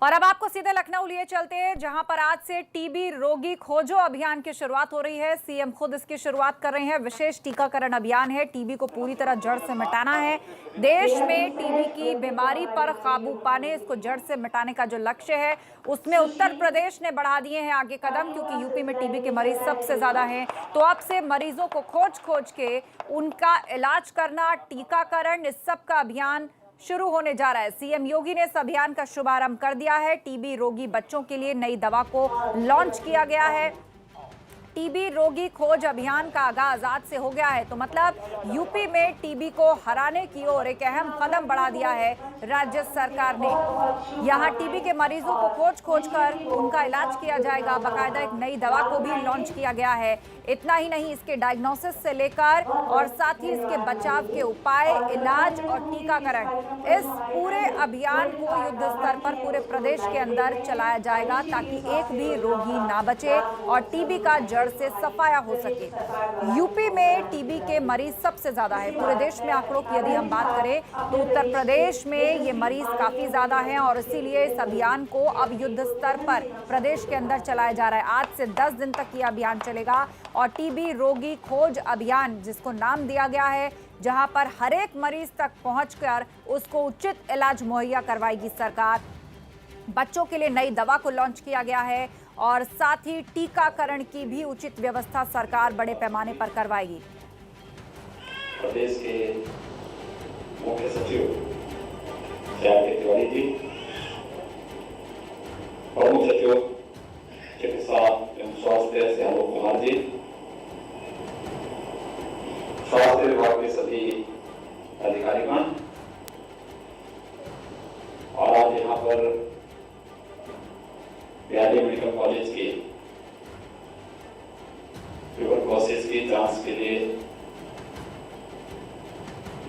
और अब आपको सीधे लखनऊ लिए चलते हैं, जहां पर आज से टीबी रोगी खोजो अभियान की शुरुआत हो रही है। सीएम खुद इसकी शुरुआत कर रहे हैं। विशेष टीकाकरण अभियान है। टीबी को पूरी तरह जड़ से मिटाना है। देश में टीबी की बीमारी पर काबू पाने, इसको जड़ से मिटाने का जो लक्ष्य है, उसमें उत्तर प्रदेश ने बढ़ा दिए हैं आगे कदम, क्योंकि यूपी में टीबी के मरीज सबसे ज्यादा हैं। तो अब से मरीजों को खोज के उनका इलाज करना, टीकाकरण, इस सब का अभियान शुरू होने जा रहा है। सीएम योगी ने इस अभियान का शुभारंभ कर दिया है। टीबी रोगी बच्चों के लिए नई दवा को लॉन्च किया गया है। टीबी रोगी खोज अभियान का आगाज आज से हो गया है। तो मतलब यूपी में टीबी को हराने की ओर एक अहम कदम बढ़ा दिया है राज्य सरकार ने। यहां टीबी के मरीजों को खोज कर उनका इलाज किया जाएगा। बाकायदा एक नई दवा को भी लॉन्च किया गया है। इतना ही नहीं, इसके डायग्नोसिस से लेकर और साथ ही इसके बचाव के उपाय, इलाज और टीकाकरण, इस पूरे अभियान को युद्ध स्तर पर पूरे प्रदेश के अंदर चलाया जाएगा, ताकि एक भी रोगी ना बचे और टीबी का जड़ से सफाया हो सके। यूपी में टीबी के मरीज सबसे ज्यादा है। पूरे देश में आंकड़ों की यदि हम बात करें तो उत्तर प्रदेश में ये मरीज काफी ज्यादा हैं और इसीलिए इस अभियान को अब युद्ध स्तर पर प्रदेश के अंदर चलाया जा रहा है। आज से 10 दिन तक ये अभियान चलेगा और टीबी रोगी खोज अभियान, जिसको नाम दिया गया है, जहां पर हर एक मरीज तक पहुंचकर उसको उचित इलाज मुहैया करवाएगी सरकार। बच्चों के लिए नई दवा को लॉन्च किया गया है और साथ ही टीकाकरण की भी उचित व्यवस्था सरकार बड़े पैमाने पर करवाएगी। प्रदेश के मुख्य सचिव के तिवारी जी, प्रमुख सचिव चिकित्सा एवं स्वास्थ्य से आलोक कुमार जी, स्वास्थ्य विभाग के सभी अधिकारीगण और आज यहाँ पर बिहारी मेडिकल कॉलेज के ट्यूबरक्लोसिस की जांच के लिए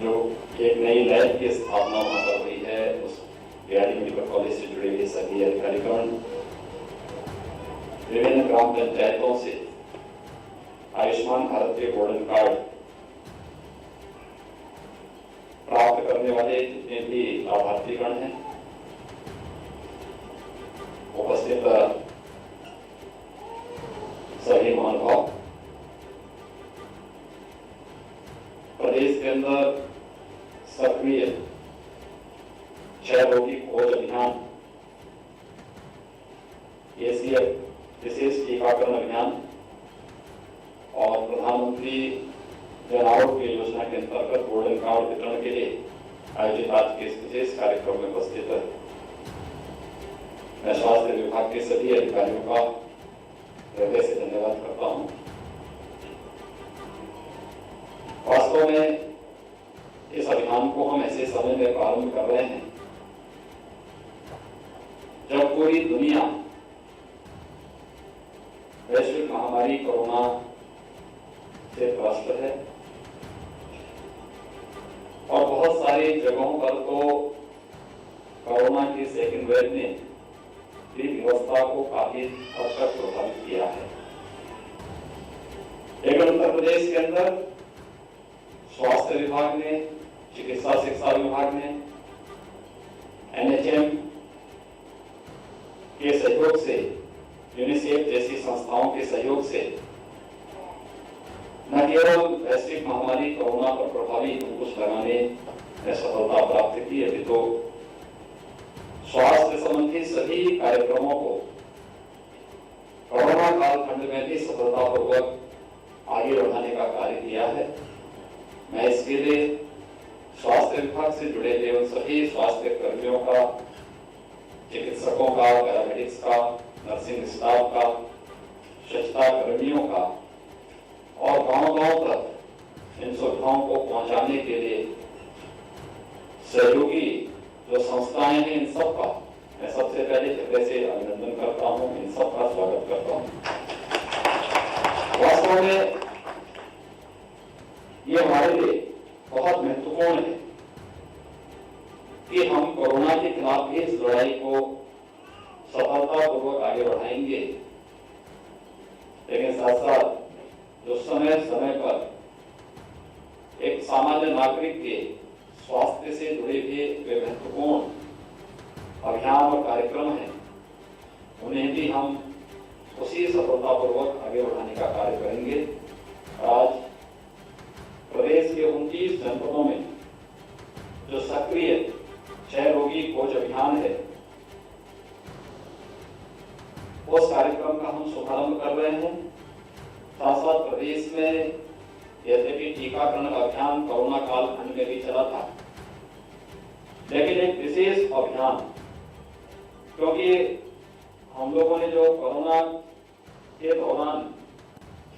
जो एक नई लैब की स्थापना वहां पर हुई है, उस बिहारी मेडिकल कॉलेज से जुड़े हुए सभी अधिकारीगण विभिन्न ग्राम पंचायतों से आयुष्मान भारत के गोल्डन कार्ड प्राप्त करने वाले जितने भी लाभार्थीगण हैं, उपस्थित सभी महानुभाव, प्रदेश के अंदर सक्रिय क्षय रोगी खोज अभियान, एसीएफ विशेष टीकाकरण अभियान और प्रधानमंत्री जन आरोग्य योजना के अंतर्गत गोल्डन कार्ड वितरण के लिए आयोजित आज के इस विशेष कार्यक्रम में उपस्थित है। मैं स्वास्थ्य विभाग के सभी अधिकारियों का हृदय से धन्यवाद करता हूं। वास्तव में इस अभियान को हम ऐसे समय में प्रारंभ कर रहे हैं जब पूरी दुनिया वैश्विक महामारी कोरोना से त्रस्त है और बहुत सारी जगहों पर तो कोरोना की सेकेंड वेव ने व्यवस्था को काफी हद तक प्रभावित किया है। लेकिन उत्तर प्रदेश के अंदर स्वास्थ्य विभाग ने, चिकित्सा शिक्षा विभाग ने, एनएचएम के सहयोग से, यूनिसेफ जैसी संस्थाओं के सहयोग से न केवल वैश्विक महामारी कोरोना पर प्रभावी अंकुश लगाने में सफलता प्राप्त की, अभी तो स्वास्थ्य संबंधी सभी कार्यक्रमों को कोरोना कालखंड में भी सफलतापूर्वक आगे बढ़ाने का कार्य किया है। मैं इसके लिए स्वास्थ्य विभाग से जुड़े हुए सभी स्वास्थ्य कर्मियों का, चिकित्सकों का, पैरामेडिक्स का, नर्सिंग स्टाफ का, स्वच्छता कर्मियों का और गांव-गांव तक इन सुविधाओं को पहुंचाने के लिए सहयोगी जो संस्थाएं हैं, इन सब का मैं सबसे पहले हृदय से अभिनंदन करता हूं, इन सब का स्वागत करता हूं। वास्तव में ये हमारे लिए बहुत महत्वपूर्ण है कि हम कोरोना के खिलाफ इस लड़ाई को सफलतापूर्वक आगे बढ़ाएंगे, लेकिन साथ साथ जो समय समय पर एक सामान्य नागरिक के स्वास्थ्य से जुड़े हुए महत्वपूर्ण अभियान और कार्यक्रम हैं, उन्हें भी हम उसी सफलतापूर्वक आगे बढ़ाने का कार्य करेंगे। आज प्रदेश के 29 जनपदों में जो सक्रिय क्षय रोगी खोज अभियान है, उस कार्यक्रम का हम शुभारंभ कर रहे हैं। साथ साथ प्रदेश में यद्यपि टीकाकरण अभियान कोरोना काल खंड में भी चला था, लेकिन एक विशेष अभियान, क्योंकि हम लोगों ने जो कोरोना के दौरान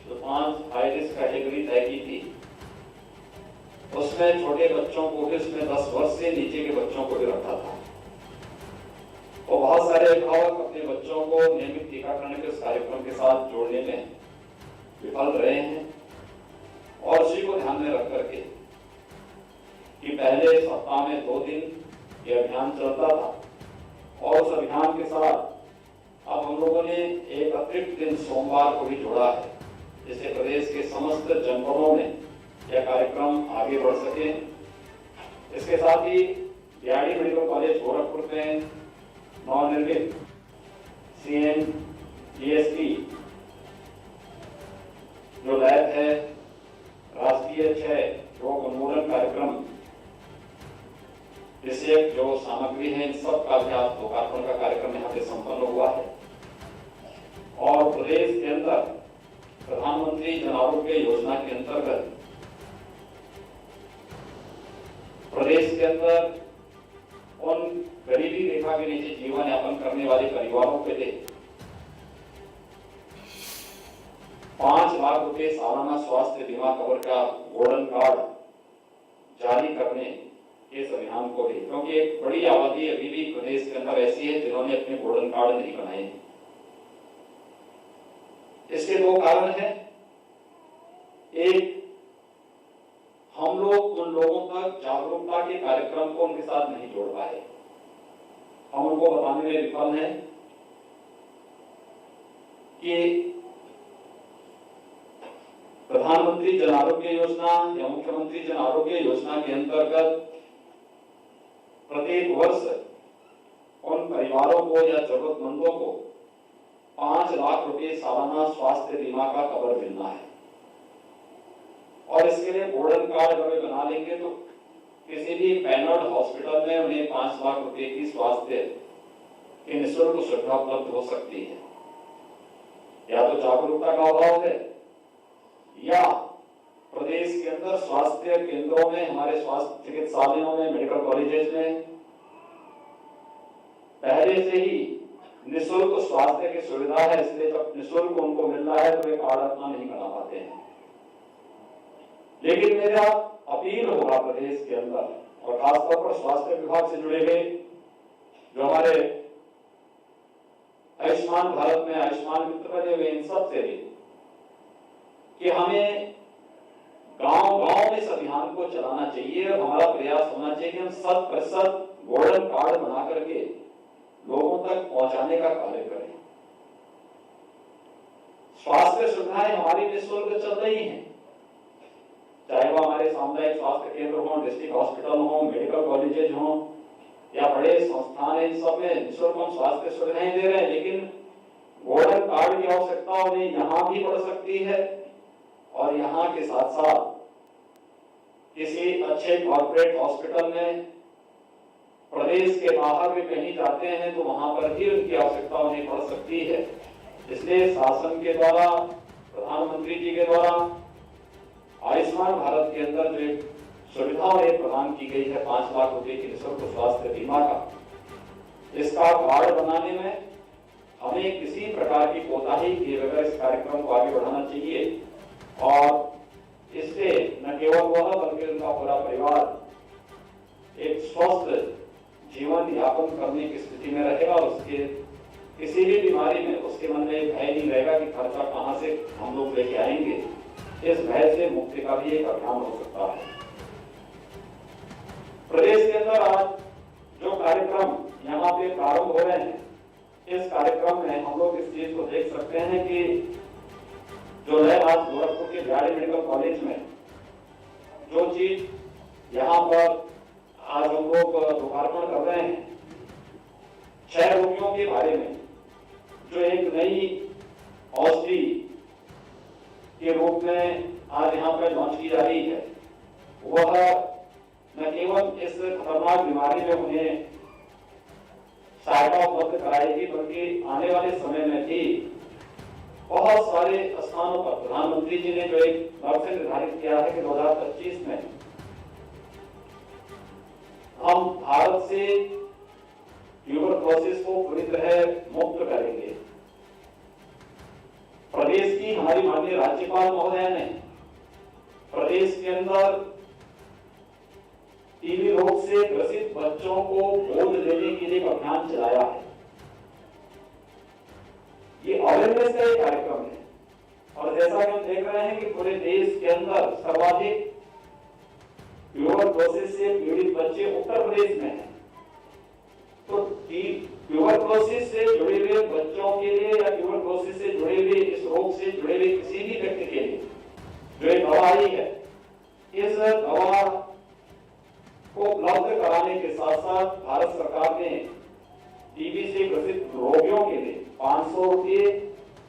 जो 5 हाई रिस्क कैटेगरी तय की थी, उसमें छोटे बच्चों को भी, उसमें 10 वर्ष से नीचे के बच्चों को भी रखा था। तो बहुत सारे अभिभावक अपने बच्चों को नियमित टीकाकरण के उस कार्यक्रम के साथ जोड़ने में विफल रहे हैं, और उसी को ध्यान में रख करके कि पहले सप्ताह में 2 दिन ये अभियान चलता था, और उस अभियान के साथ अब हम लोगों ने एक अतिरिक्त दिन सोमवार को भी जोड़ा है, जिससे प्रदेश के समस्त जनपदों में यह कार्यक्रम आगे बढ़ सके। इसके साथ ही बीआरडी मेडिकल कॉलेज गोरखपुर में नवनिर्मित CNGST जो लैब है, राष्ट्रीय क्षय रोग उन्मूलन कार्यक्रम विषयक जो सामग्री है, इन सब का भी आज लोकार्पण का कार्यक्रम यहाँ पे संपन्न हुआ है। और प्रदेश के अंदर प्रधानमंत्री जन आरोग्य योजना के अंतर्गत प्रदेश के अंदर उन गरीबी रेखा के नीचे जीवन यापन करने वाले परिवारों के लिए 5 लाख रुपए सालाना स्वास्थ्य बीमा कवर का गोल्डन कार्ड जारी करने इस अभियान को भी, क्योंकि एक बड़ी आबादी अभी भी प्रदेश के अंदर ऐसी है जिन्होंने अपने गोल्डन कार्ड नहीं बनाए। इसके 2 कारण हैं। एक, हम लोग उन लोगों तक जागरूकता के कार्यक्रम को उनके साथ नहीं जोड़ पाए, हम उनको बताने में विफल हैं कि प्रधानमंत्री जन आरोग्य योजना या मुख्यमंत्री जन आरोग्य योजना के अंतर्गत प्रत्येक वर्ष उन परिवारों को या जरूरतमंदों को 5 लाख रुपए सालाना स्वास्थ्य बीमा का कवर मिलना है। और इसके लिए गोल्डन कार्ड अगर बना लेंगे तो किसी भी पैनल्ड हॉस्पिटल में उन्हें 5 लाख रुपए की स्वास्थ्य की निःशुल्क सुविधा उपलब्ध हो सकती है। या तो जागरूकता का अभाव है, या प्रदेश के अंदर स्वास्थ्य केंद्रों में, हमारे स्वास्थ्य चिकित्सालयों में, मेडिकल कॉलेजेस में पहले से ही निःशुल्क स्वास्थ्य की सुविधा है, इसलिए जब निःशुल्क उनको मिल रहा है तो वे कार्ड अपना नहीं बना पाते हैं। लेकिन मेरा अपील होगा प्रदेश के अंदर, और खासतौर पर स्वास्थ्य विभाग से जुड़े हुए जो हमारे आयुष्मान भारत में आयुष्मान मित्र बने हुए, इन सब से भी, कि हमें गांव-गांव में इस अभियान को चलाना चाहिए। और हमारा प्रयास होना चाहिए कि हम 100% गोल्डन कार्ड बना करके लोगों तक पहुंचाने का कार्य करें। स्वास्थ्य सुविधाएं हमारी निःशुल्क चल रही हैं, चाहे वो हमारे सामुदायिक स्वास्थ्य केंद्र हो, डिस्ट्रिक्ट हॉस्पिटल हो, मेडिकल कॉलेजेज हो, या बड़े संस्थान हैं, इन सब में निःशुल्क हम स्वास्थ्य सुविधाएं दे रहे हैं। लेकिन गोल्डन कार्ड की आवश्यकता उन्हें यहाँ भी पड़ सकती है, और यहाँ के साथ साथ किसी अच्छे कॉर्पोरेट हॉस्पिटल में प्रदेश के बाहर भी कहीं जाते हैं तो वहां पर भी उनकी आवश्यकता उन्हें पड़ सकती है। इसलिए शासन के द्वारा, प्रधानमंत्री जी के द्वारा आयुष्मान भारत के अंदर जो सुविधा उन्हें प्रदान की गई है 5 लाख रुपए की निःशुल्क स्वास्थ्य बीमा का, इसका कार्ड बनाने में हमें किसी प्रकार की कोताही किए बगैर इस कार्यक्रम को आगे बढ़ाना चाहिए। और इससे न केवल वह बल्कि उनका पूरा परिवार एक स्वस्थ जीवन यापन करने की स्थिति में रहेगा, और उसके किसी भी बीमारी में उसके मन में भय नहीं रहेगा कि खर्चा कहां से हम लोग लेके आएंगे। इस भय से मुक्ति का भी एक अभियान हो सकता है। प्रदेश के अंदर आज जो कार्यक्रम यहाँ पे प्रारंभ हो रहे हैं, इस कार्यक्रम में हम लोग इस चीज को देख सकते हैं कि जो है आज गोरखपुर के बीआरडी मेडिकल कॉलेज में जो चीज यहाँ पर आज हम लोग लोकार्पण कर रहे हैं, क्षय रोगियों के बारे में जो एक नई औषधि के रूप में आज यहाँ पर लॉन्च की जा रही है, वह न केवल इस खतरनाक बीमारी में उन्हें सहायता उपलब्ध कराएगी, बल्कि आने वाले समय में भी बहुत सारे स्थानों पर प्रधानमंत्री जी ने जो एक लक्ष्य निर्धारित किया है कि 2025 में हम भारत से ट्यूबरक्लोसिस को पूरी तरह मुक्त करेंगे। प्रदेश की हमारी माननीय राज्यपाल महोदया ने प्रदेश के अंदर टीबी रोग से ग्रसित बच्चों को गोद लेने के लिए एक अभियान चलाया है। ये अवेयरनेस का एक कार्यक्रम है और जैसा कि हम देख रहे हैं कि पूरे देश के अंदर सर्वाधिक ट्यूबरक्लोसिस से पीड़ित बच्चे उत्तर प्रदेश में हैं। तो ट्यूबरक्लोसिस से जुड़े हुए बच्चों के लिए या ट्यूबरक्लोसिस से जुड़े हुए इस रोग से जुड़े हुए किसी भी व्यक्ति के लिए जो एक दवा आई है, इस दवा को उपलब्ध कराने के साथ साथ भारत सरकार ने टीबी से ग्रसित रोगियों के लिए 500 रुपये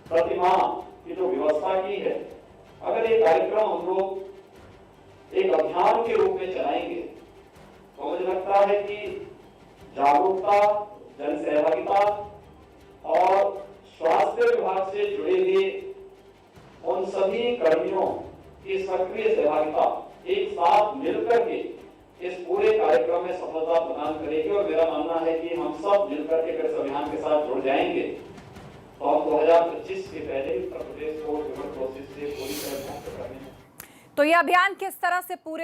प्रति माह की जो व्यवस्था की है, अगर ये कार्यक्रम हम लोग एक अभियान के रूप में चलाएंगे तो मुझे लगता है कि जागरूकता, जन सहभागिता और स्वास्थ्य विभाग से जुड़े हुए उन सभी कर्मियों की सक्रिय सहभागिता एक साथ मिलकर के इस पूरे कार्यक्रम में सफलता प्रदान करेगी। और मेरा मानना है कि हम सब मिलकर के इस अभियान के साथ जुड़ जाएंगे तो हम 2025 के पहले उत्तर प्रदेश को ट्यूबरक्लोसिस से पूरी तरह मुक्त करने। तो ये अभियान किस तरह से पूरे